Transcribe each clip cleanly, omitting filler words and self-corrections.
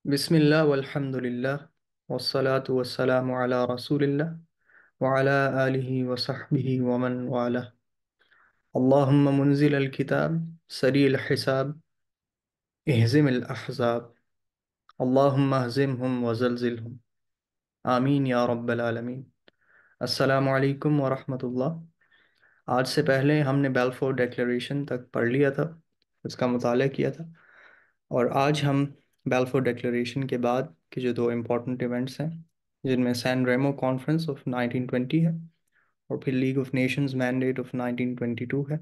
बिस्मिल्लाह वल्हम्दुलिल्लाह वस्सलातु वस्सलामु अला रसूलिल्लाह व अला आलिहि व सहबिहि व मन वाला। अल्लाहुम्मा मुनजिल किताब सरील हिसाब इहज़िमिल अहज़ाब अल्लाहुम्मा हज़िमहुम व ज़लज़िलहुम आमीन या रब्बल आलमीन। अस्सलामु अलैकुम व रहमतुल्लाह। आज से पहले हमने बेल्फोर डेक्लेरेशन तक पढ़ लिया था, उसका मुताला किया था। और आज हम बेल्फोर डेक्लेरेशन के बाद के जो दो इम्पोर्टेंट इवेंट्स हैं, जिनमें सैन रेमो कॉन्फ्रेंस ऑफ 1920 है और फिर league of Nations mandate of 1922 है,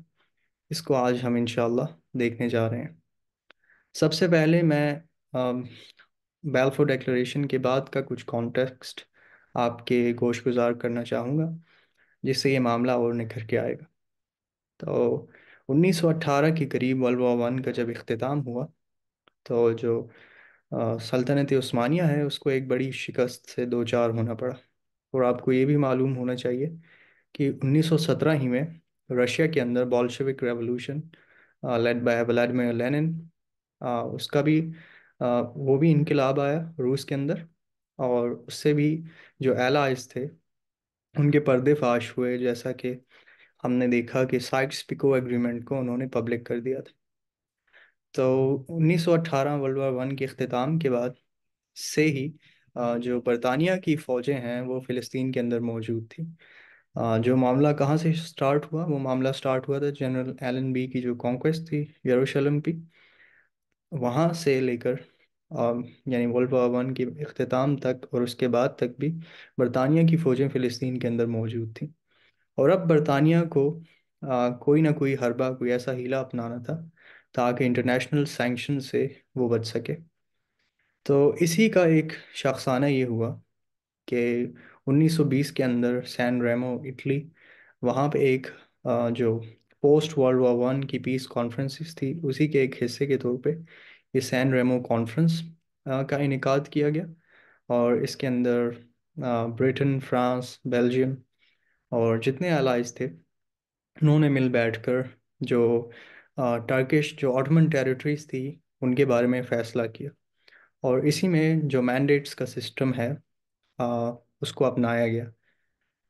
इसको आज हम इंशाल्लाह देखने जा रहे हैं। सबसे पहले मैं बेल्फोर डेक्लेरेशन के बाद का कुछ कॉन्टेक्स्ट आपके गोशगुजार करना चाहूँगा, जिससे ये मामला और निखर के आएगा। तो 1918 के करीब वर्ल्ड वॉर वन का जब इख्तिताम हुआ, तो जो सल्तनत उस्मानिया है उसको एक बड़ी शिकस्त से दो चार होना पड़ा। और आपको ये भी मालूम होना चाहिए कि 1917 ही में रशिया के अंदर Bolshevik revolution led by Vladimir Lenin, उसका भी वो भी इनकलाब आया रूस के अंदर। और उससे भी जो एलाइज थे उनके पर्दे फाश हुए, जैसा कि हमने देखा कि साइक्स पिको एग्रीमेंट को उन्होंने पब्लिक कर दिया था। तो 1918 वर्ल्ड वॉर वन के अख्ताम के बाद से ही जो बरतानिया की फ़ौजें हैं वो फ़िलिस्तीन के अंदर मौजूद थी। जो मामला कहाँ से स्टार्ट हुआ, वो मामला स्टार्ट हुआ था जनरल एलन बी की जो कॉन्क्वेस्ट थी यरूशलेम की, वहाँ से लेकर यानी वर्ल्ड वॉर वन के अख्ताम तक और उसके बाद तक भी बरतानिया की फ़ौजें फ़िलिस्तीन के अंदर मौजूद थी। और अब बरतानिया को कोई ना कोई हरबा, कोई ऐसा हीला अपनाना था ताकि इंटरनेशनल सैंक्शन से वो बच सके। तो इसी का एक शाखसाना ये हुआ कि 1920 के अंदर सैन रेमो इटली, वहाँ पे एक जो पोस्ट वर्ल्ड वॉर वन की पीस कॉन्फ्रेंसिस थी, उसी के एक हिस्से के तौर पे ये सैन रेमो कॉन्फ्रेंस का इनेकाद किया गया। और इसके अंदर ब्रिटेन, फ्रांस, बेल्जियम और जितने अलाइज थे उन्होंने मिल बैठकर जो टर्किश जो ऑटोमन टेरिटरीज थी उनके बारे में फ़ैसला किया। और इसी में जो मैंडेट्स का सिस्टम है उसको अपनाया गया।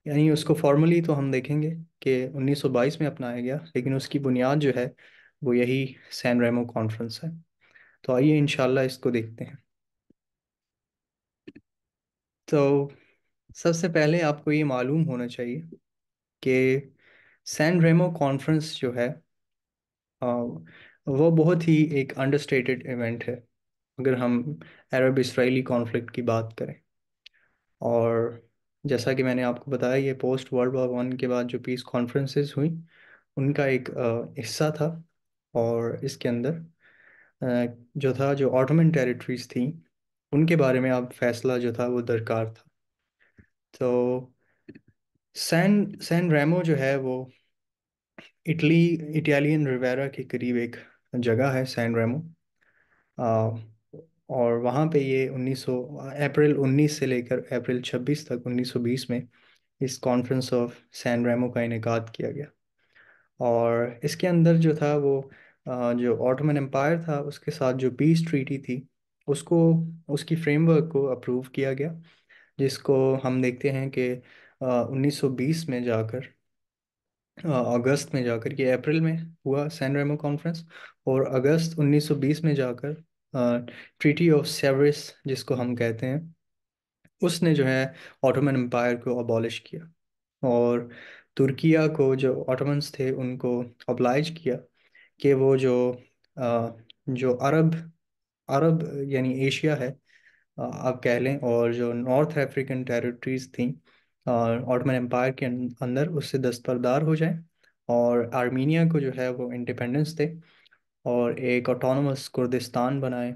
यानी उसको फॉर्मली तो हम देखेंगे कि 1922 में अपनाया गया, लेकिन उसकी बुनियाद जो है वो यही सैन रेमो कॉन्फ्रेंस है। तो आइए इंशाल्लाह इसको देखते हैं। तो सबसे पहले आपको ये मालूम होना चाहिए कि सैन रेमो कॉन्फ्रेंस जो है वो बहुत ही एक अंडरस्टेटेड इवेंट है अगर हम अरब इसराइली कॉन्फ्लिक्ट की बात करें। और जैसा कि मैंने आपको बताया, ये पोस्ट वर्ल्ड वॉर वन के बाद जो पीस कॉन्फ्रेंसेस हुई उनका एक हिस्सा था। और इसके अंदर जो था, जो ऑटोमन टेरिटरीज थी उनके बारे में अब फैसला जो था वो दरकार था। तो सैन सैन रेमो जो है वो इटली, इटालियन रिवेरा के करीब एक जगह है सैन रेमो। आ, और वहाँ पे ये 1900 अप्रैल 19 से लेकर अप्रैल 26 तक 1920 में इस कॉन्फ्रेंस ऑफ सैन रेमो का इनेकाद किया गया। और इसके अंदर जो था वो जो ऑटोमन एम्पायर था उसके साथ जो पीस ट्रीटी थी उसको, उसकी फ्रेमवर्क को अप्रूव किया गया, जिसको हम देखते हैं कि 1920 में जाकर अगस्त में जाकर, कि अप्रैल में हुआ सैन रेमो कॉन्फ्रेंस, और अगस्त 1920 में जाकर ट्रीटी ऑफ सेवरिस जिसको हम कहते हैं, उसने जो है ऑटोमन एम्पायर को अबॉलिश किया। और तुर्किया को, जो ऑटोमन्स थे, उनको oblige किया कि वो जो अरब अरब यानी एशिया है, आप कह लें, और जो नॉर्थ अफ्रीकन टेरिटरीज थी ऑटोमन एम्पायर के अंदर, उससे दस्तबरदार हो जाए और आर्मीनिया को जो है वो इंडिपेंडेंस दे और एक ऑटोनोमस कुर्दिस्तान बनाए।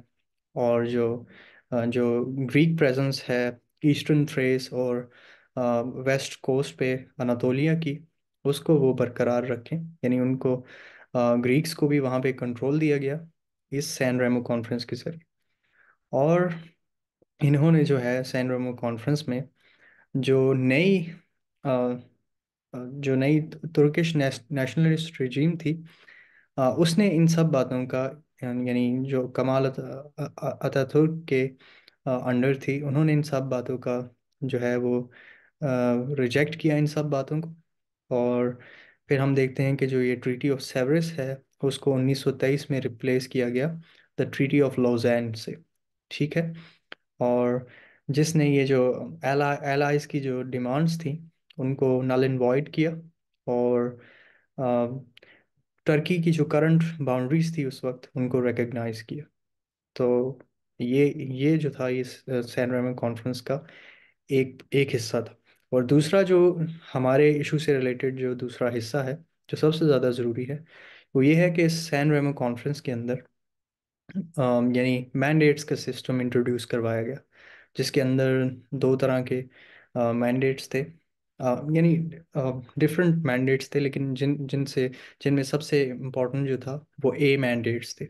और जो ग्रीक प्रेजेंस है ईस्टर्न थ्रेस और वेस्ट कोस्ट पे अनातोलिया की, उसको वो बरकरार रखें। यानी उनको ग्रीक्स को भी वहाँ पे कंट्रोल दिया गया इस सैन रेमो कॉन्फ्रेंस के जरिए। और इन्होंने जो है सैन रेमो कॉन्फ्रेंस में जो नई अ, जो नई तुर्किश नेशनलिस्ट रिजीम थी, उसने इन सब बातों का यानी जो कमाल अतातुर्क के अंडर थी, उन्होंने इन सब बातों का जो है वो रिजेक्ट किया, इन सब बातों को। और फिर हम देखते हैं कि जो ये ट्रीटी ऑफ सेवरस है, उसको 1923 में रिप्लेस किया गया द ट्रीटी ऑफ लॉज़ैन से। ठीक है। और जिसने ये जो एलाइज की जो डिमांड्स थी, उनको नल एंड वॉइड किया। और टर्की की जो करंट बाउंड्रीज थी उस वक्त, उनको रिकग्नाइज किया। तो ये ये जो था, ये सैन रेमो कॉन्फ्रेंस का एक एक हिस्सा था। और दूसरा जो हमारे इशू से रिलेटेड जो दूसरा हिस्सा है, जो सबसे ज़्यादा ज़रूरी है, वो ये है कि सैन रेमो कॉन्फ्रेंस के अंदर यानी मैंडेट्स का सिस्टम इंट्रोड्यूस करवाया गया, जिसके अंदर दो तरह के मैंडेट्स थे। यानी डिफरेंट मैंडेट्स थे, लेकिन जिनमें सबसे इम्पोर्टेंट जो था वो ए मैंडेट्स थे।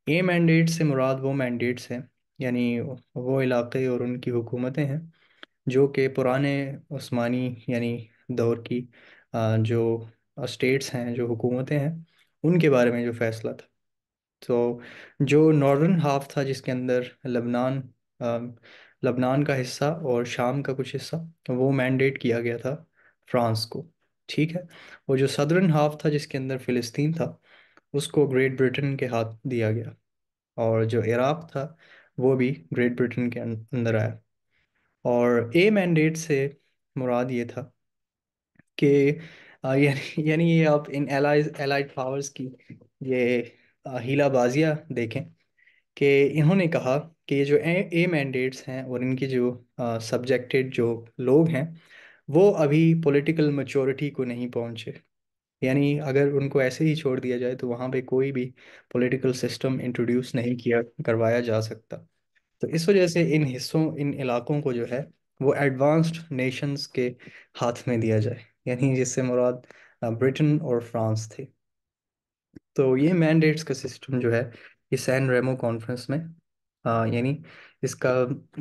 ए मैंडेट से मुराद वो मैंडेट्स हैं, यानी वो इलाके और उनकी हुकूमतें हैं जो कि पुराने उस्मानी यानी दौर की जो स्टेट्स हैं, जो हुकूमतें हैं, उनके बारे में जो फैसला था। तो जो नॉर्दर्न हाफ था, जिसके अंदर लबनान का हिस्सा और शाम का कुछ हिस्सा, वो मैंडेट किया गया था फ्रांस को। ठीक है। वो जो सदर्न हाफ था, जिसके अंदर फ़िलिस्तीन था, उसको ग्रेट ब्रिटेन के हाथ दिया गया। और जो इराक़ था, वो भी ग्रेट ब्रिटेन के अंदर आया। और ए मैंडेट से मुराद ये था कि यानी ये आप इन एलाइड पावर्स की ये हीलाबाजियाँ देखें कि इन्होंने कहा कि ये जो ए मैंडेट्स हैं और इनके जो सब्जेक्टेड जो लोग हैं, वो अभी पॉलिटिकल मैच्योरिटी को नहीं पहुंचे। यानी अगर उनको ऐसे ही छोड़ दिया जाए तो वहाँ पे कोई भी पॉलिटिकल सिस्टम इंट्रोड्यूस नहीं किया करवाया जा सकता। तो इस वजह से इन हिस्सों, इन इलाकों को जो है वो एडवांस्ड नेशंस के हाथ में दिया जाए, यानी जिससे मुराद ब्रिटेन और फ्रांस थे। तो ये मैंडेट्स का सिस्टम जो है, ये सैन रेमो कॉन्फ्रेंस में यानी इसका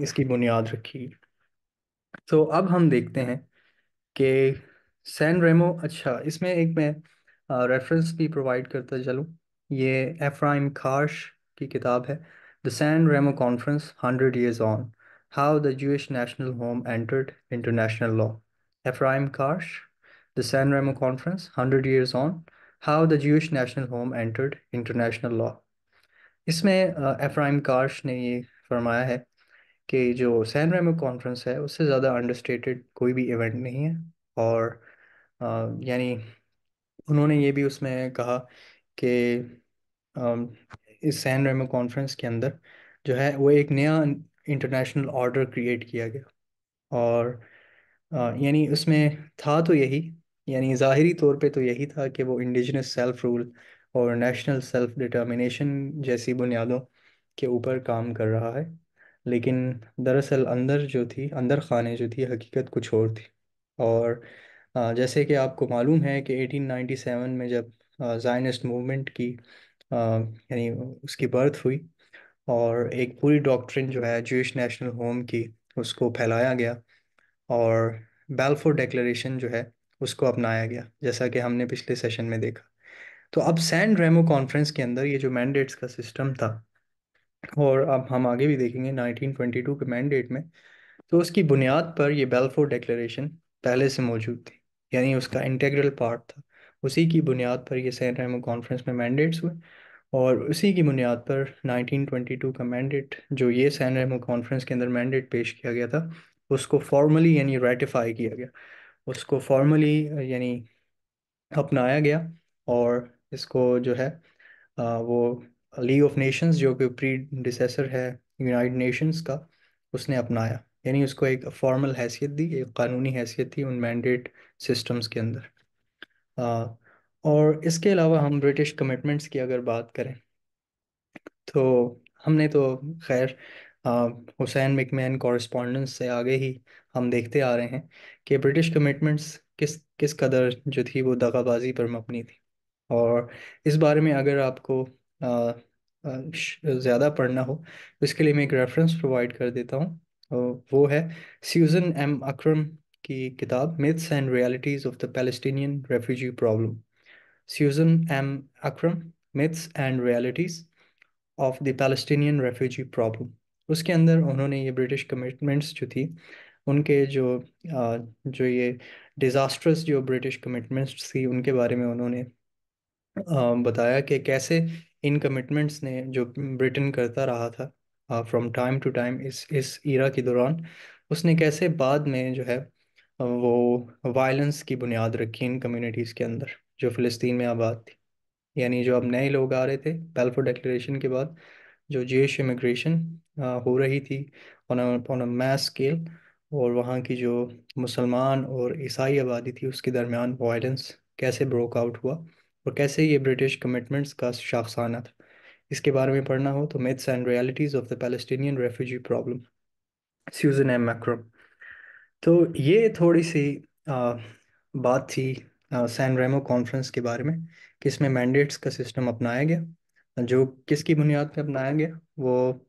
इसकी बुनियाद रखी। तो अब हम देखते हैं कि सैन रेमो, अच्छा इसमें एक मैं रेफरेंस भी प्रोवाइड करता चलूँ। ये एफ्राइम खार्श की किताब है, the San Remo conference 100 years on, how the Jewish national home entered international law. Efraim Karsh, the San Remo conference 100 years on, how the Jewish national home entered international law. इसमें Efraim Karsh ने ये फरमाया है कि जो San Remo conference है, उससे ज़्यादा अंडरस्टेटेड कोई भी इवेंट नहीं है। और यानी उन्होंने ये भी उसमें कहा कि अम, इस सैन रेमो कॉन्फ्रेंस के अंदर जो है वो एक नया इंटरनेशनल ऑर्डर क्रिएट किया गया। और यानी उसमें था तो यही, यानी ज़ाहिरी तौर पे तो यही था कि वो इंडिजिनस सेल्फ रूल और नेशनल सेल्फ डिटर्मिनेशन जैसी बुनियादों के ऊपर काम कर रहा है। लेकिन दरअसल अंदर जो थी, अंदर खाने जो थी, हकीकत कुछ और थी। और जैसे कि आपको मालूम है कि 1897 में जब ज़ायनिस्ट मूवमेंट की यानी उसकी बर्थ हुई, और एक पूरी डॉक्ट्रिन जो है जूइश नेशनल होम की, उसको फैलाया गया। और बैलफोर डेक्लेरेशन जो है उसको अपनाया गया, जैसा कि हमने पिछले सेशन में देखा। तो अब सैन रेमो कॉन्फ्रेंस के अंदर ये जो मैंडेट्स का सिस्टम था, और अब हम आगे भी देखेंगे 1922 के मैंडेट में, तो उसकी बुनियाद पर ये बैलफोर डेक्लेरेशन पहले से मौजूद थी, यानी उसका इंटीग्रल पार्ट था। उसी की बुनियाद पर ये सैन रेमो कॉन्फ्रेंस में मैंडेट्स हुए। और उसी की बुनियाद पर 1922 का मैंडेट, जो ये सैन रेमो कॉन्फ्रेंस के अंदर मैंडेट पेश किया गया था, उसको फॉर्मली यानी रेटिफाई किया गया, उसको फॉर्मली यानी अपनाया गया। और इसको जो है वो लीग ऑफ नेशंस, जो कि प्रीडिसेसर है यूनाइटेड नेशंस का, उसने अपनाया, यानी उसको एक फॉर्मल हैसियत दी, एक कानूनी हैसियत थी उन मैंडेट सिस्टम्स के अंदर। अ, और इसके अलावा हम ब्रिटिश कमिटमेंट्स की अगर बात करें, तो हमने तो खैर अ, हुसैन मैकमैन कॉरेस्पॉन्डेंस से आगे ही हम देखते आ रहे हैं कि ब्रिटिश कमिटमेंट्स किस किस कदर जो थी वो दगाबाजी पर मबनी थी। और इस बारे में अगर आपको ज़्यादा पढ़ना हो, तो इसके लिए मैं एक रेफरेंस प्रोवाइड कर देता हूँ। वो है स्यूजन एम अकरम की किताब myths and realities of the Palestinian refugee problem. Susan M Akram, myths and realities of the Palestinian refugee problem. उसके अंदर उन्होंने ये ब्रिटिश कमिटमेंट्स जो थी, उनके जो ये डिज़ास्ट्रस जो ब्रिटिश कमिटमेंट्स थी, उनके बारे में उन्होंने बताया कि कैसे इन कमिटमेंट्स ने जो ब्रिटेन करता रहा था फ्रॉम टाइम टू टाइम इस ईरा के दौरान, उसने कैसे बाद में जो है वो वायलेंस की बुनियाद रखी इन कम्युनिटीज़ के अंदर जो फ़िलिस्तीन में आबाद थी। यानी जो अब नए लोग आ रहे थे बेल्फोर डिक्लेरेशन के बाद, जो जेविश इमिग्रेशन हो रही थी ऑन अ मैस स्केल, और वहाँ की जो मुसलमान और ईसाई आबादी थी उसके दरमियान वायलेंस कैसे ब्रोक आउट हुआ, और कैसे ये ब्रिटिश कमिटमेंट्स का शाखसाना था। इसके बारे में पढ़ना हो तो myths and realities of the Palestinian refugee problem, Susan M Akram. तो ये थोड़ी सी आ, बात थी सैन रेमो कॉन्फ्रेंस के बारे में, कि इसमें मैंडेट्स का सिस्टम अपनाया गया, जो किसकी बुनियाद पर अपनाया गया, वो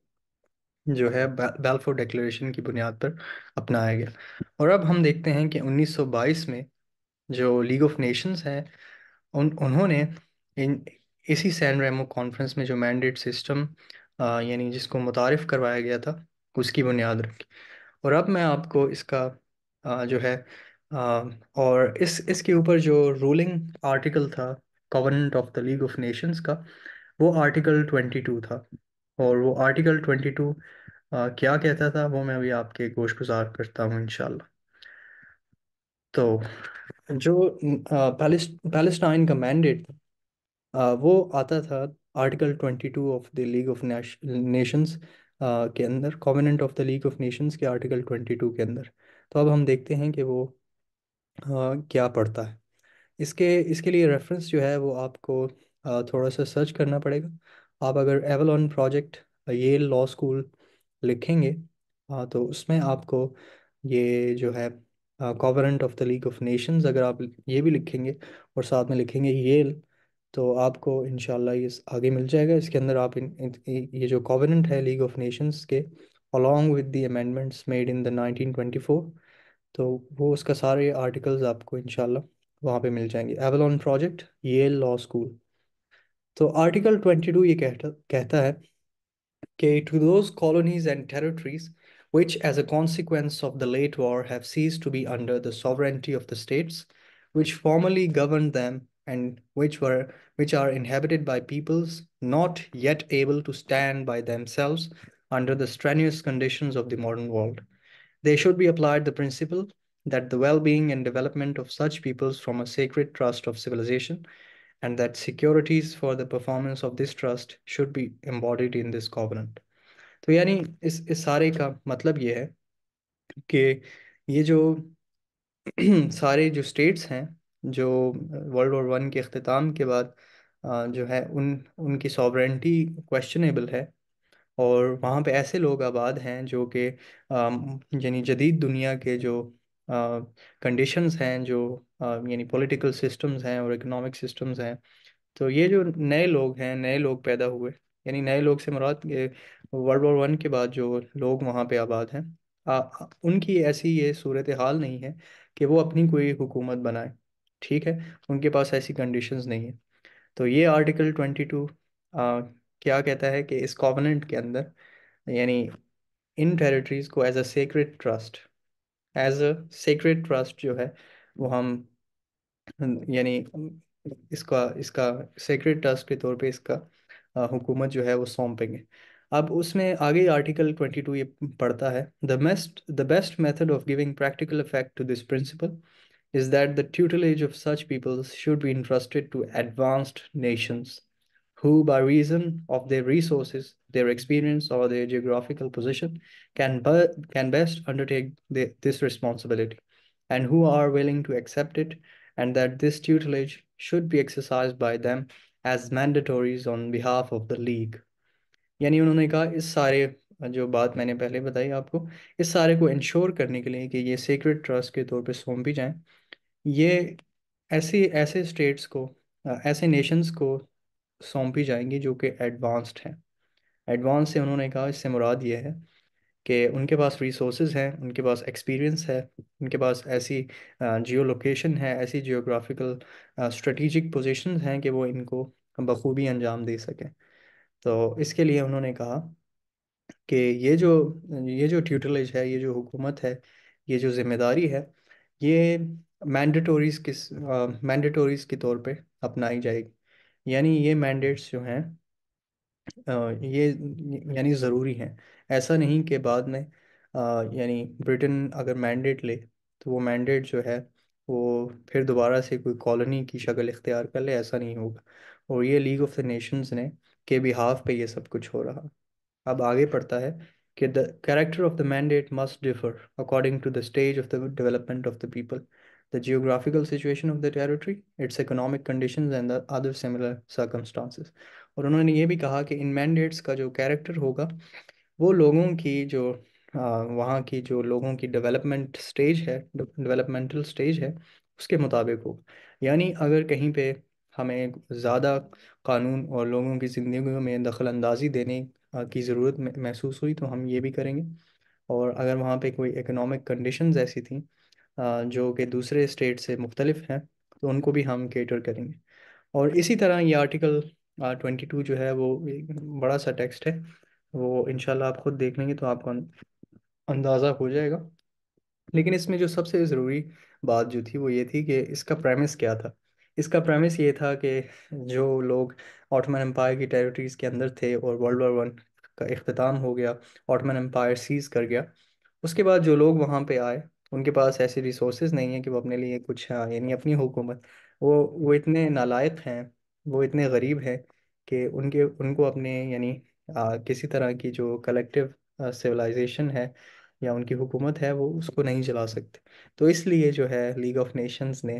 जो है बैल्फोर डिक्लेरेशन की बुनियाद पर अपनाया गया। और अब हम देखते हैं कि 1922 में जो लीग ऑफ नेशंस है, उन्होंने इन इसी सैन रेमो कॉन्फ्रेंस में जो मैंडेट सिस्टम यानी जिसको मुतारिफ करवाया गया था, उसकी बुनियाद रखी। और अब मैं आपको इसका जो है और इसके ऊपर जो रूलिंग आर्टिकल था covenant of the league of Nations का, वो आर्टिकल 22 था। और वो आर्टिकल 22 क्या कहता था वो मैं अभी आपके गोशगुजार करता हूँ इंशाल्लाह। तो जो पैलेस्टाइन का मैंडेट था, वो आता था article 22 of the league of Nations के अंदर, covenant of the league of Nations के आर्टिकल 22 के अंदर। तो अब हम देखते हैं कि वो क्या पढ़ता है। इसके इसके लिए रेफरेंस जो है वो आपको थोड़ा सा सर्च करना पड़ेगा। आप अगर Avalon project Yale law school लिखेंगे, तो उसमें आपको ये जो है covenant of the league of Nations, अगर आप ये भी लिखेंगे और साथ में लिखेंगे येल, तो आपको इंशाल्लाह ये आगे मिल जाएगा। इसके अंदर आप ये जो कॉवेनेंट है लीग ऑफ नेशंस के, along with the amendments made in the 1924, तो वो उसका सारे आर्टिकल्स आपको इंशाल्लाह वहाँ पे मिल जाएंगे। Avalon project Yale law school. तो आर्टिकल 22 ये कहता है कि to those colonies and territories which, as a consequence of the late war, have ceased to be under the sovereignty of the states which formerly governed them, and which are inhabited by peoples not yet able to stand by themselves under the strenuous conditions of the modern world, they should be applied the principle that the well-being and development of such peoples from a sacred trust of civilization, and that securities for the performance of this trust should be embodied in this covenant। तो यानी इस सारे का मतलब ये है कि ये जो सारे जो स्टेट्स हैं, जो वर्ल्ड वॉर वन के अख्ताम के बाद जो है उनकी सॉवरेंटी क्वेश्चनेबल है। और वहाँ पे ऐसे लोग आबाद हैं जो कि यानी जदीद दुनिया के जो कंडीशंस हैं, जो यानी पॉलिटिकल सिस्टम्स हैं और इकोनॉमिक सिस्टम्स हैं, तो ये जो नए लोग हैं, नए लोग पैदा हुए, यानी नए लोग से मुराद वर्ल्ड वॉर वन के बाद जो लोग वहाँ पे आबाद हैं, उनकी ऐसी ये सूरत हाल नहीं है कि वो अपनी कोई हुकूमत बनाए। ठीक है, उनके पास ऐसी कंडीशंस नहीं है। तो ये आर्टिकल 22 क्या कहता है कि इस कॉवेनेंट के अंदर, यानी इन टेरिटरीज को एज अ सेक्रेट ट्रस्ट जो है वो हम, यानी इसका इसका सेक्रेट ट्रस्ट के तौर पे इसका हुकूमत जो है वो सौंपेंगे। अब उसमें आगे आर्टिकल 22 ये पढ़ता है, the best method of giving practical effect to this principle is that the tutelage of such peoples should be entrusted to advanced nations who, by reason of their resources, their experience, or their geographical position, can best undertake this responsibility, and who are willing to accept it, and that this tutelage should be exercised by them as mandatories on behalf of the League। यानी उन्होंने कहा इस सारे जो बात मैंने पहले बताई आपको, इस सारे को इंश्योर करने के लिए कि ये सीक्रेट ट्रस्ट के तौर पे सौंपी जाएं, ये ऐसे ऐसे स्टेट्स को, ऐसे नेशंस को सौंपी जाएंगी जो कि एडवांस्ड हैं। एडवांस से उन्होंने कहा इससे मुराद ये है कि उनके पास रिसोर्सेज हैं, उनके पास एक्सपीरियंस है, उनके पास ऐसी जियो लोकेशन है, ऐसी जियोग्राफिकल स्ट्रेटिजिक पोजीशंस हैं कि वो इनको बखूबी अंजाम दे सकें। तो इसके लिए उन्होंने कहा कि ये जो ट्यूटलेज है, ये जो हुकूमत है, ये जो जिम्मेदारी है, ये मैंडेटोरीज के तौर पे अपनाई जाएगी। यानी ये मैंडेट्स जो हैं, ये यानी ज़रूरी हैं। ऐसा नहीं कि बाद में यानी ब्रिटेन अगर मैंडेट ले तो वो मैंडेट जो है वो फिर दोबारा से कोई कॉलोनी की शक्ल इख्तियार कर ले, ऐसा नहीं होगा। और ये लीग ऑफ द नेशंस ने के बिहाफ पे ये सब कुछ हो रहा। अब आगे पढ़ता है कि the character of the mandate must differ according to the stage of the development of the people, the geographical situation of the territory, its economic conditions and the other similar circumstances. और उन्होंने ये भी कहा कि इन mandates का जो character होगा वो लोगों की जो वहाँ की जो लोगों की डेवलपमेंटल स्टेज है उसके मुताबिक होगा। यानी अगर कहीं पे हमें ज़्यादा कानून और लोगों की ज़िंदगियों में दखल अंदाजी देने की ज़रूरत महसूस हुई तो हम ये भी करेंगे। और अगर वहाँ पे कोई इकोनॉमिक कंडीशंस ऐसी थी जो कि दूसरे स्टेट से मुख्तलिफ हैं तो उनको भी हम केटर करेंगे। और इसी तरह ये आर्टिकल 22 जो है वो एक बड़ा सा टेक्स्ट है, वो इंशाल्लाह आप खुद देख लेंगे तो आपको अंदाज़ा हो जाएगा। लेकिन इसमें जो सबसे ज़रूरी बात जो थी वो ये थी कि इसका प्रेमिस क्या था। इसका प्रेमिस ये था कि जो लोग ऑटोमन एम्पायर की टेरिटरीज़ के अंदर थे और वर्ल्ड वॉर 1 का इख्तिताम हो गया, ऑटोमन एम्पायर सीज कर गया, उसके बाद जो लोग वहाँ पे आए उनके पास ऐसे रिसोर्सेज नहीं है कि वो अपने लिए कुछ यानी अपनी हुकूमत, वो इतने नालायक हैं, वो इतने गरीब हैं कि उनको अपने यानी किसी तरह की जो कलेक्टिव सिविलाइजेशन है या उनकी हुकूमत है वो उसको नहीं चला सकते। तो इसलिए जो है लीग ऑफ नेशंस ने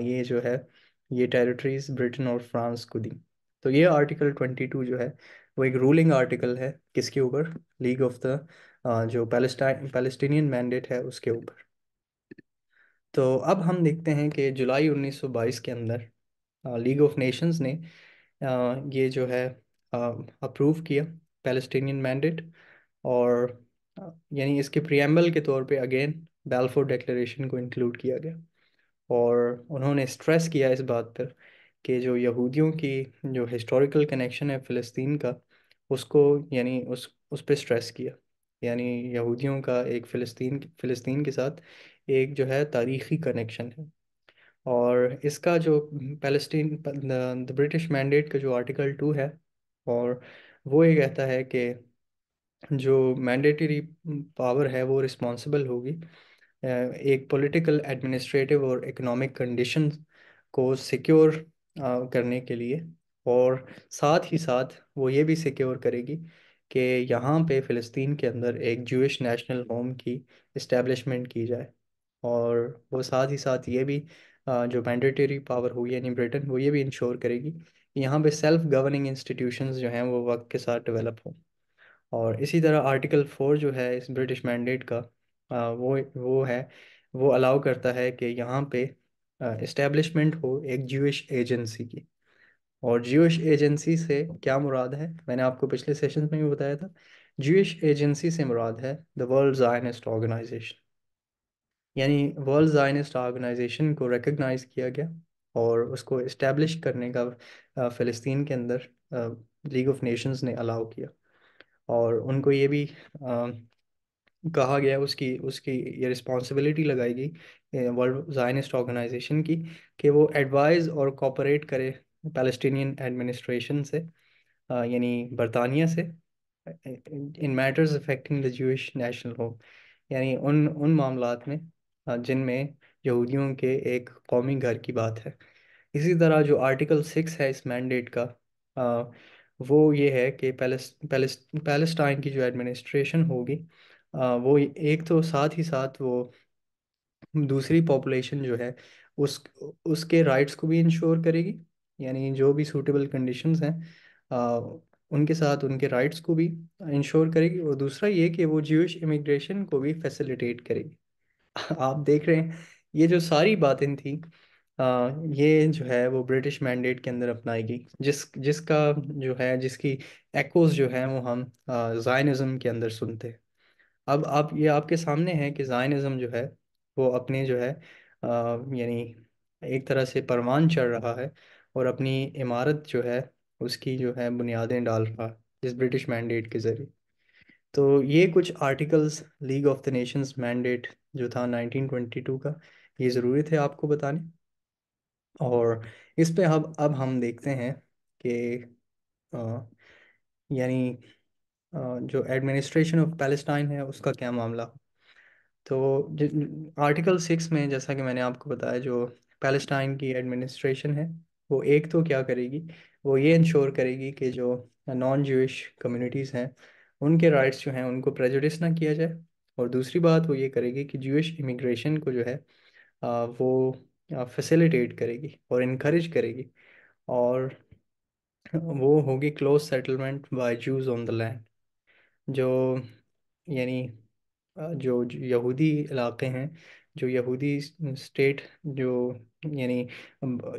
ये जो है ये टेरिटरीज ब्रिटेन और फ्रांस को दी। तो ये आर्टिकल 22 जो है वो एक रूलिंग आर्टिकल है किसके ऊपर, लीग ऑफ द जो पैलेस्टीनियन मैंडेट है उसके ऊपर। तो अब हम देखते हैं कि जुलाई 1922 के अंदर लीग ऑफ नेशंस ने ये जो है अप्रूव किया पैलेस्टीनियन मैंडेट। और यानी इसके प्रियम्बल के तौर पे अगेन बैलफोर डिक्लेरेशन को इंक्लूड किया गया। और उन्होंने स्ट्रेस किया इस बात पर कि जो यहूदियों की जो हिस्टोरिकल कनेक्शन है फ़लस्तीन का, उसको यानी उस पे स्ट्रेस किया। यानी यहूदियों का एक फ़लस्तीन के साथ एक जो है तारीख़ी कनेक्शन है। और इसका जो पैलेस्टीन द ब्रिटिश मैंडेट का जो आर्टिकल 2 है, और वो ये कहता है कि जो मैंडेटरी पावर है वो रिस्पॉन्सिबल होगी एक पॉलिटिकल, एडमिनिस्ट्रेटिव और इकोनॉमिक कंडीशंस को सिक्योर करने के लिए। और साथ ही साथ वो ये भी सिक्योर करेगी कि यहाँ पे फ़लस्तीन के अंदर एक जूइश नेशनल होम की इस्टेब्लिशमेंट की जाए। और वो साथ ही साथ ये भी जो मैंडेटरी पावर हुई यानी ब्रिटेन, वो ये भी इंश्योर करेगी कि यहाँ पे सेल्फ गवर्निंग इंस्टीट्यूशंस जो हैं वो वक्त के साथ डेवलप हों। और इसी तरह आर्टिकल 4 जो है इस ब्रिटिश मैंडेट का, वो है, वो अलाउ करता है कि यहाँ पे इस्टेब्लिशमेंट हो एक ज्यूइश एजेंसी की। और ज्यूइश एजेंसी से क्या मुराद है, मैंने आपको पिछले सेशन में भी बताया था। ज्यूइश एजेंसी से मुराद है द वर्ल्ड ज़ायनिस्ट ऑर्गेनाइजेशन। यानी वर्ल्ड ज़ायनिस्ट ऑर्गेनाइजेशन को रिकग्नाइज किया गया और उसको इस्टेब्लिश करने का फ़लस्तीन के अंदर लीग ऑफ नेशंस ने अलाउ किया। और उनको ये भी कहा गया, उसकी उसकी ये रिस्पॉन्सिबिलिटी लगाएगी वर्ल्ड ज़ायनिस्ट ऑर्गेनाइजेशन की कि वो एडवाइज़ और कोऑपरेट करे पैलेस्टीनियन एडमिनिस्ट्रेशन से, यानी बरतानिया से, in matters affecting the Jewish national home, यानी उन मामलात में जिनमें यहूदियों के एक कौमी घर की बात है। इसी तरह जो आर्टिकल 6 है इस मैंडेट का, अ, वो ये है कि पैलेस्टाइन की जो एडमिनिस्ट्रेशन होगी, वो एक तो साथ ही साथ वो दूसरी पॉपुलेशन जो है उस उसके राइट्स को भी इंश्योर करेगी। यानी जो भी सूटेबल कंडीशंस हैं अ, उनके साथ उनके राइट्स को भी इंश्योर करेगी। और दूसरा ये कि वो ज्यूइश इमिग्रेशन को भी फैसिलिटेट करेगी। आप देख रहे हैं ये जो सारी बातें थी, ये जो है वो ब्रिटिश मैंडेट के अंदर अपनाई गई, जिसका जो है जिसकी एकोज जो है वो हम जायनिज़्म के अंदर सुनते हैं। अब आप ये आपके सामने है कि जायनिज़्म जो है वो अपने जो है यानी एक तरह से परवान चढ़ रहा है और अपनी इमारत जो है उसकी जो है बुनियादें डाल रहा है इस ब्रिटिश मैंडेट के ज़रिए। तो ये कुछ articles league of the Nations mandate जो था 1922 का, ये ज़रूरी थे आपको बताने। और इस पे अब हम देखते हैं कि अ, यानी जो एडमिनिस्ट्रेशन ऑफ पैलेस्टाइन है उसका क्या मामला। तो आर्टिकल 6 में जैसा कि मैंने आपको बताया, जो पैलेस्टाइन की एडमिनिस्ट्रेशन है वो एक तो क्या करेगी, वो ये इंश्योर करेगी कि जो नॉन जूइश कम्युनिटीज़ हैं उनके राइट्स जो हैं उनको प्रेजुडिस ना किया जाए। और दूसरी बात वो ये करेगी कि जूइश इमिग्रेशन को जो है वो फैसिलिटेट करेगी और इनक्रेज करेगी। और वो होगी close settlement by Jews on the land. जो यानी जो यहूदी इलाके हैं, जो यहूदी स्टेट, जो यानी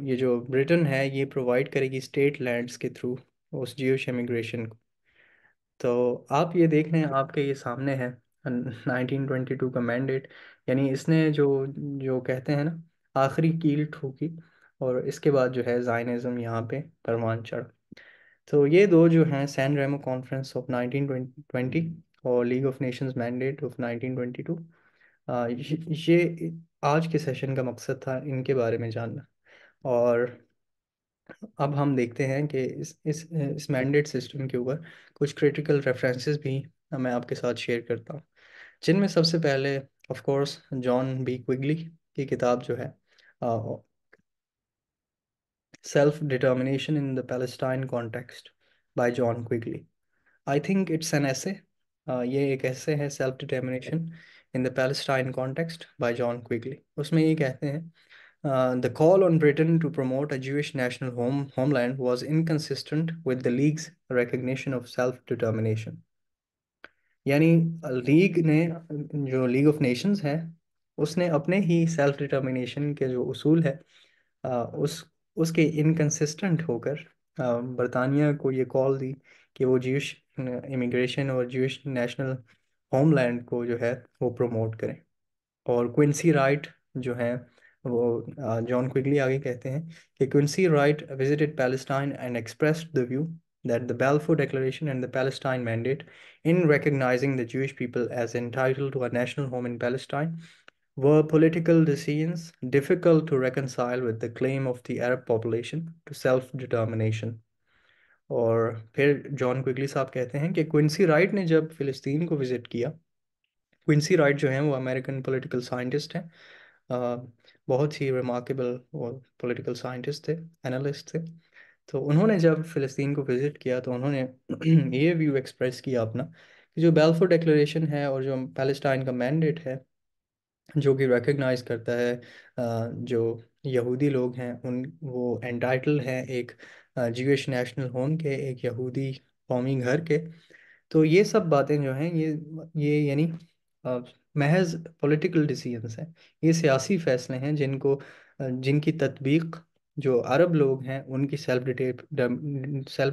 ये जो ब्रिटेन है ये प्रोवाइड करेगी स्टेट लैंड्स के थ्रू उस ज्यूश इमिग्रेशन को। तो आप ये देख रहे हैं, आपके ये सामने है 1922 का मैंडेट। यानी इसने जो जो कहते हैं ना आखिरी कील ठोकी, और इसके बाद जो है जायनिज़्म यहाँ पे परवान चढ़ा। तो ये दो जो हैं, सैन रेमो कॉन्फ्रेंस ऑफ 1920 और league of Nations mandate of 1922, ये आज के सेशन का मकसद था इनके बारे में जानना। और अब हम देखते हैं कि इस मैंडेट सिस्टम के ऊपर कुछ क्रिटिकल रेफरेंसेस भी मैं आपके साथ शेयर करता हूँ, जिनमें सबसे पहले of course John B Quigley की किताब जो है self determination in the Palestine context by John Quigley. I think it's an essay, ये एक ऐसे है, self determination in the Palestine context by John Quigley. उसमें ये कहते हैं the call on Britain to promote a Jewish national homeland was inconsistent with the League's recognition of self-determination। यानी league ने, जो लीग ऑफ नेशंस है, उसने अपने ही सेल्फ डिटर्मिनेशन के जो उसूल है उस उसके इनकंसिस्टेंट होकर बरतानिया को ये कॉल दी कि वो ज्यूश इमिग्रेशन और ज्यूश नेशनल होमलैंड को जो है वो प्रमोट करें। और क्विंसी राइट जो है वो, जॉन क्विगली आगे कहते हैं कि Quincy Wright visited Palestine and expressed the view that the Balfour Declaration and the Palestine Mandate, in recognizing the Jewish people as entitled to a national home in Palestine, were political decisions difficult to reconcile with the claim of the Arab population to self-determination। और फिर John क्विगली साहब कहते हैं कि Quincy right ने जब फ़िलिस्तीन को visit किया, क्विंसी राइट जो हैं वो अमेरिकन पॉलिटिकल साइंटिस्ट हैं, अ, बहुत ही रिमार्केबल वो पॉलिटिकल साइंटिस्ट थे, एनालिस्ट थे। तो उन्होंने जब फ़िलिस्तीन को विज़िट किया तो उन्होंने ये व्यू एक्सप्रेस किया अपना कि जो बेल्फोर डिक्लेरेशन है और जो पैलेस्टाइन का मैंडेट है, जो कि रिकग्नाइज करता है जो यहूदी लोग हैं उन वो एंटाइटल हैं एक ज्यूइश नेशनल होम के, एक यहूदी कौमी घर के। तो ये सब बातें जो हैं ये यानी अ, महज पॉलिटिकल डिसीजंस हैं, ये सियासी फैसले हैं जिनकी तत्बीक जो अरब लोग हैं उनकी सेल्फ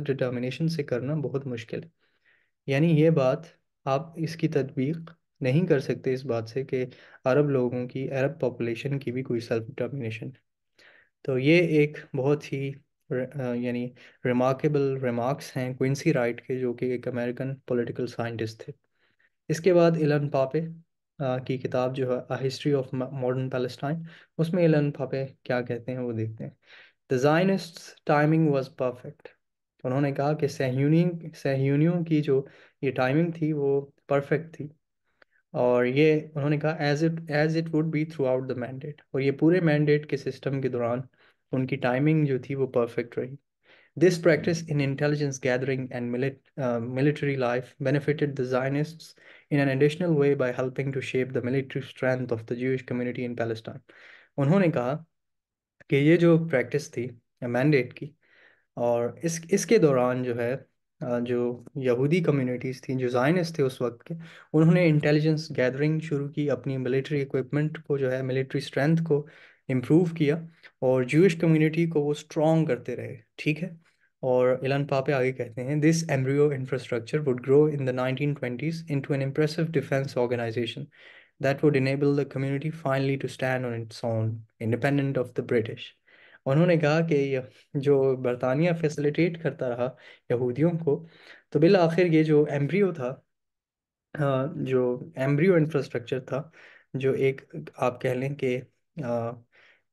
डिटर्मिनेशन से करना बहुत मुश्किल है। यानी ये बात, आप इसकी तत्बीक नहीं कर सकते इस बात से कि अरब लोगों की, अरब पॉपुलेशन की भी कोई सेल्फ डिटर्मिनेशन। तो ये एक बहुत ही यानी रिमार्केबल रिमार्क्स हैं क्विंसी राइट के, जो कि एक अमेरिकन पॉलिटिकल साइंटिस्ट थे। इसके बाद इलन पापे की किताब जो है a history of modern Palestine, उसमें इलन पापे क्या कहते हैं वो देखते हैं। The Zionists timing was perfect. उन्होंने कहा कि सहयूनियों की जो ये टाइमिंग थी वो परफेक्ट थी। और ये उन्होंने कहा as it would be throughout the mandate, और ये पूरे मैंडेट के सिस्टम के दौरान उनकी टाइमिंग जो थी वो परफेक्ट रही। This practice in intelligence gathering and military life benefited the Zionists in an additional way by helping to shape the military strength of the Jewish community in Palestine। उन्होंने कहा कि ये जो प्रैक्टिस थी मैंडेट की, और इसके दौरान जो है जो यहूदी कम्युनिटीज़ थी, जो ज़ायनिस्ट थे उस वक्त के, उन्होंने इंटेलिजेंस गैदरिंग शुरू की, अपनी मिलिट्री इक्विपमेंट को जो है मिलिट्री स्ट्रेंथ को इम्प्रूव किया, और जूइश कम्युनिटी को वो स्ट्रॉन्ग करते रहे। ठीक है। और इलन पापे आगे कहते हैं this embryo infrastructure would grow in the 1920s into an impressive defense organization that would enable the community finally to stand on its own, independent of the British। उन्होंने कहा कि जो बरतानिया फैसिलिटेट करता रहा यहूदियों को, तो बिल आखिर ये जो एम्ब्रियो था, जो एम्ब्रियो इंफ्रास्ट्रक्चर था, जो एक आप कह लें कि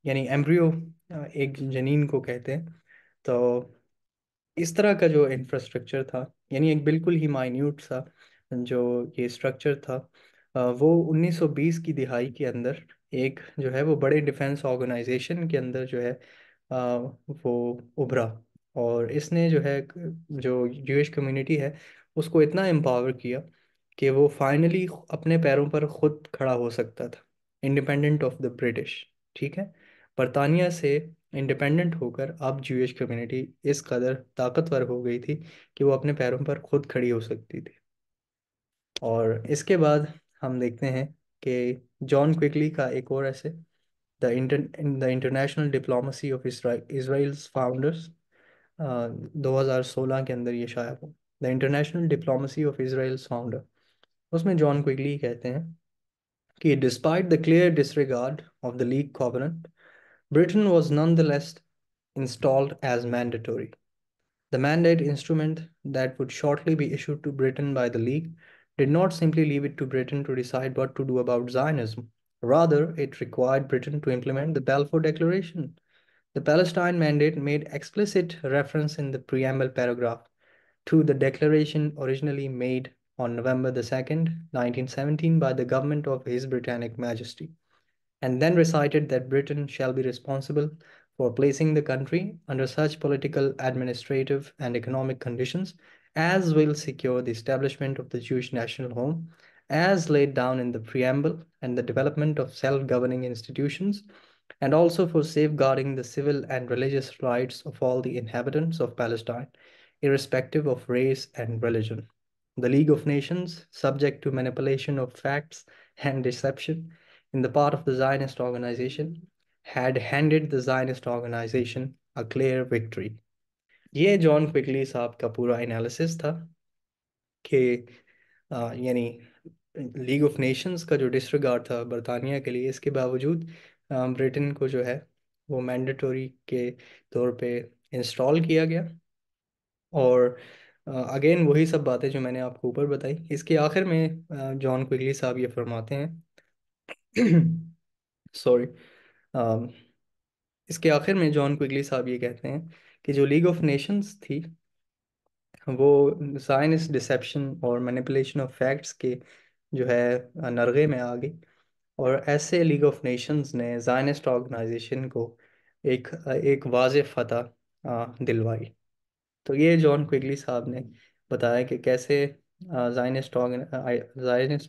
यानी एम्ब्रियो एक जनीन को कहते हैं, तो इस तरह का जो इंफ्रास्ट्रक्चर था, यानी एक बिल्कुल ही माइन्यूट सा जो ये स्ट्रक्चर था, वो 1920 की दिहाई के अंदर एक जो है वो बड़े डिफेंस ऑर्गेनाइजेशन के अंदर जो है वो उभरा। और इसने जो है जो यूएस कम्युनिटी है उसको इतना एम्पावर किया कि वो फाइनली अपने पैरों पर खुद खड़ा हो सकता था, इंडिपेंडेंट ऑफ द ब्रिटिश। ठीक है, बरतानिया से इंडिपेंडेंट होकर अब जूश कम्युनिटी इस कदर ताकतवर हो गई थी कि वो अपने पैरों पर खुद खड़ी हो सकती थी। और इसके बाद हम देखते हैं कि जॉन क्विकली का एक और ऐसे, the international diplomacy of Israel's founders, 2016 के अंदर ये शाया हुआ, the international diplomacy of Israel's founder. उसमें जॉन क्विकली कहते हैं कि despite the clear disregard of the league covenant, Britain was nonetheless installed as mandatory. The mandate instrument that would shortly be issued to Britain by the League did not simply leave it to Britain to decide what to do about Zionism. Rather, it required Britain to implement the Balfour Declaration. The Palestine Mandate made explicit reference in the preamble paragraph to the declaration originally made on November the 2nd, 1917 by the government of His Britannic Majesty, and then recited that Britain shall be responsible for placing the country under such political, administrative, and economic conditions as will secure the establishment of the Jewish national home, as laid down in the preamble, and the development of self governing institutions, and also for safeguarding the civil and religious rights of all the inhabitants of Palestine, irrespective of race and religion. The League of Nations, subject to manipulation of facts and deception in the part of the Zionist organization, had handed the Zionist organization a clear victory. ये John quickly साहब का पूरा analysis था कि यानी league of Nations का जो disregard था बरतानिया के लिए, इसके बावजूद ब्रिटेन को जो है वो मैंडेटरी के तौर पे इंस्टॉल किया गया। और अगेन वही सब बातें जो मैंने आपको ऊपर बताई, इसके आखिर में जॉन क्विगली साहब ये फरमाते हैं सॉरी, इसके आखिर में जॉन क्विगली साहब ये कहते हैं कि जो लीग ऑफ नेशंस थी वो साइंस डिसेप्शन और मैनिपुलेशन ऑफ फैक्ट्स के जो है नरगे में आ गई, और ऐसे लीग ऑफ नेशंस ने ज़ायनिस्ट ऑर्गेनाइजेशन को एक एक वाज़ेह फतह दिलवाई। तो ये जॉन क्विगली साहब ने बताया कि कैसे ज़ायनिस्ट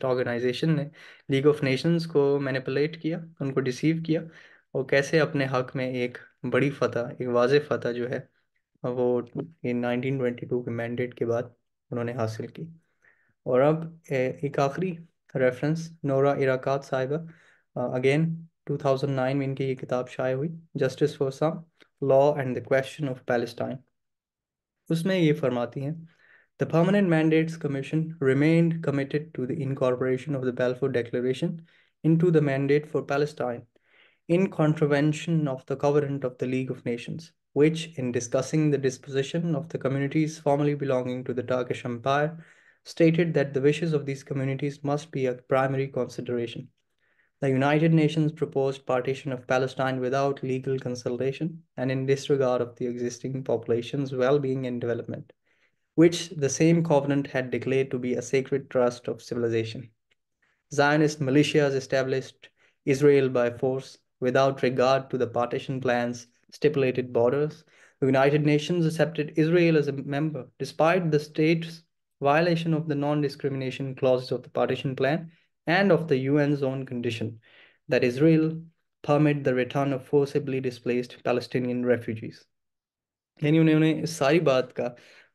ऑर्गेनाइजेशन ने लीग ऑफ नेशंस को मैनिपुलेट किया, उनको डिसीव किया, और कैसे अपने हक में एक बड़ी फतह, एक वाज़ेह फतह जो है वो इन 1922 के मैंडेट के बाद उन्होंने हासिल की। और अब एक आखिरी रेफरेंस, नोरा इराकात साहिबा, अगेन 2009 में इनकी ये किताब शाये हुई, justice for some, law and the question of Palestine. उसमें ये फरमाती हैं, The Permanent Mandates Commission remained committed to the incorporation of the Balfour Declaration into the mandate for Palestine, in contravention of the covenant of the League of Nations, which, in discussing the disposition of the communities formerly belonging to the Turkish Empire, stated that the wishes of these communities must be a primary consideration. The United Nations proposed partition of Palestine without legal consultation and in disregard of the existing population's well-being and development, which the same covenant had declared to be a sacred trust of civilization. Zionist militias established Israel by force without regard to the partition plan's stipulated borders. The United Nations accepted Israel as a member despite the state's violation of the non-discrimination clauses of the partition plan and of the UN's own condition that Israel permit the return of forcibly displaced Palestinian refugees. यानी उन्होंने इस सारी बात का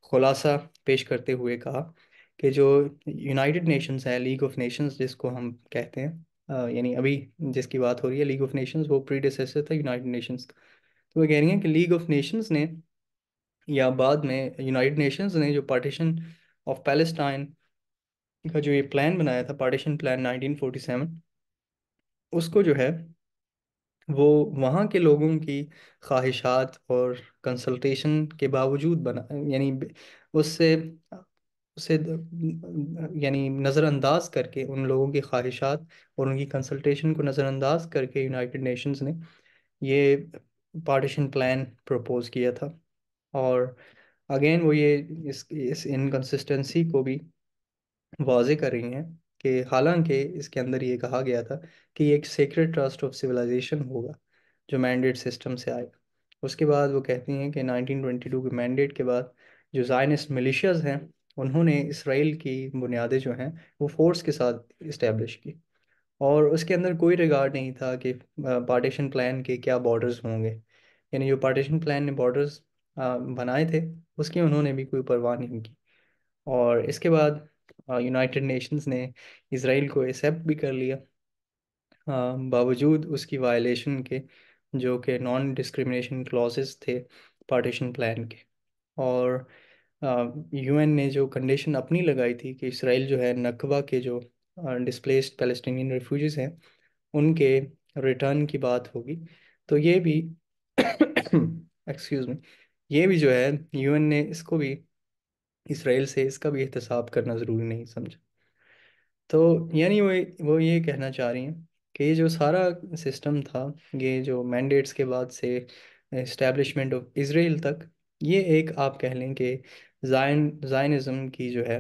खुलासा पेश करते हुए कहा कि जो यूनाइटेड नेशंस है, लीग ऑफ नेशंस जिसको हम कहते हैं, यानी अभी जिसकी बात हो रही है लीग ऑफ नेशंस, वो प्रीडिसेसर था यूनाइटेड नेशंस का। तो वो कह रही हैं कि लीग ऑफ नेशंस ने या बाद में यूनाइटेड नेशंस ने जो पार्टीशन ऑफ पैलेस्टाइन का जो ये प्लान बनाया था, पार्टीशन प्लान 1947, उसको जो है वो वहाँ के लोगों की ख्वाहिशात और कंसल्टेशन के बावजूद बना, यानी उससे उसे यानी नज़रअंदाज करके, उन लोगों की ख्वाहिशात और उनकी कंसल्टेशन को नज़रअंदाज करके यूनाइटेड नेशंस ने ये पार्टीशन प्लान प्रपोज किया था। और अगेन वो ये इस इनकंसिस्टेंसी को भी वाजे कर रही हैं कि हालांकि इसके अंदर ये कहा गया था कि ये एक सेक्रेट ट्रस्ट ऑफ सिविलाइजेशन होगा जो मैंडेट सिस्टम से आएगा। उसके बाद वो कहती हैं कि 1922 के मैंडेट के बाद जो ज़ायनिस्ट मिलिशियाज हैं उन्होंने इसराइल की बुनियादें जो हैं वो फोर्स के साथ इस्टेब्लिश की। और उसके अंदर कोई रिगार्ड नहीं था कि पार्टीशन प्लान के क्या बॉर्डर्स होंगे, यानी जो पार्टीशन प्लान ने बॉर्डर्स बनाए थे उसकी उन्होंने भी कोई परवाह नहीं की। और इसके बाद यूनाइटेड नेशंस ने इसराइल को एक्सेप्ट भी कर लिया, बावजूद उसकी वायलेशन के, जो कि नॉन डिस्क्रिमिनेशन क्लॉजेस थे पार्टीशन प्लान के। और यूएन ने जो कंडीशन अपनी लगाई थी कि इसराइल जो है नकबा के जो डिस्प्लेस्ड पैलेस्टीनियन रेफ्यूजीज हैं उनके रिटर्न की बात होगी, तो ये भी एक्सक्यूज मी, ये भी जो है यूएन ने इसको भी इसराइल से इसका भी एहतसाब करना ज़रूरी नहीं समझा। तो यानी वो ये कहना चाह रही हैं कि ये जो सारा सिस्टम था, ये जो मैंडेट्स के बाद से इस्टेब्लिशमेंट ऑफ इसराइल तक, ये एक आप कह लें कि जायनिज़्म की जो है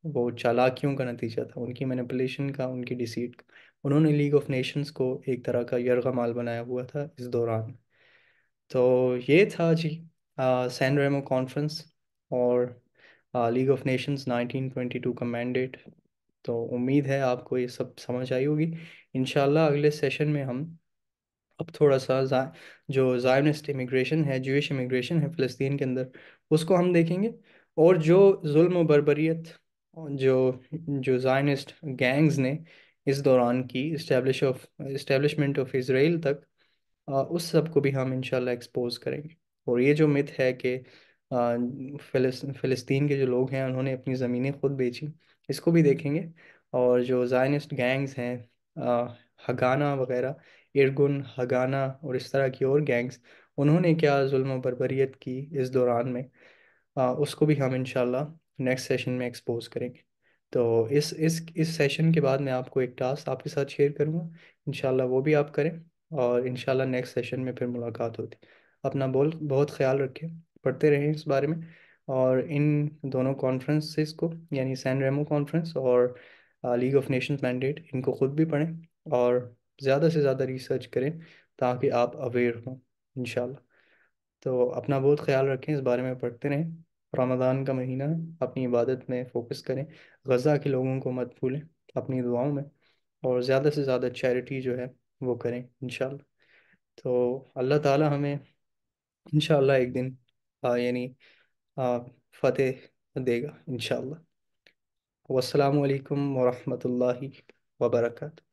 वो चालाकियों का नतीजा था, उनकी मैनिपुलेशन का, उनकी डिसीट का। उन्होंने लीग ऑफ नेशंस को एक तरह का यरगमाल बनाया हुआ था इस दौरान। तो ये था जी सैन रेमो कॉन्फ्रेंस और लीग ऑफ नेशंस 1922 का मैंडेट। तो उम्मीद है आपको ये सब समझ आई होगी। इंशाल्लाह अगले सेशन में हम अब थोड़ा सा जो ज़ायनिस्ट इमिग्रेशन है, ज्यूइश इमिग्रेशन है फ़लस्तीन के अंदर, उसको हम देखेंगे। और जो जुल्म व बर्बरियत जो जो ज़ायनिस्ट गैंग्स ने इस दौरान की इस्टेब्लिशमेंट ऑफ इसराइल तक, उस सब को भी हम इंशाल्लाह एक्सपोज करेंगे। और ये जो मिथ है कि फ़लस्तीन के जो लोग हैं उन्होंने अपनी ज़मीनें खुद बेची, इसको भी देखेंगे। और जो ज़ायनिस्ट गैंग्स हैं, हगाना वगैरह, इरगुन हगाना और इस तरह की और गैंग्स, उन्होंने क्या जुल्म और बर्बरियत की इस दौरान में, उसको भी हम इंशाल्लाह नेक्स्ट सेशन में एक्सपोज करेंगे। तो इस सेशन के बाद मैं आपको एक टास्क आपके साथ शेयर करूँगा, इंशाल्लाह वो भी आप करें। और इंशाल्लाह नेक्स्ट सेशन में फिर मुलाकात होती। अपना बहुत ख्याल रखें, पढ़ते रहें इस बारे में। और इन दोनों कॉन्फ्रेंसेस को, यानी सैन रेमो कॉन्फ्रेंस और लीग ऑफ नेशंस मैंडेट, इनको खुद भी पढ़ें और ज़्यादा से ज़्यादा रिसर्च करें ताकि आप अवेयर हों इंशाल्लाह। तो अपना बहुत ख्याल रखें, इस बारे में पढ़ते रहें। रमज़ान का महीना है, अपनी इबादत में फ़ोकस करें, गज़ा के लोगों को मत भूलें अपनी दुआओं में। और ज़्यादा से ज़्यादा चैरिटी जो है वो करें इंशाल्लाह। तो अल्लाह ताला हमें इंशाल्लाह एक दिन यानी आ, फतेह देगा इंशाल्लाह। वस्सलामु अलैकुम वरहमतुल्लाहि वबरकातुहू।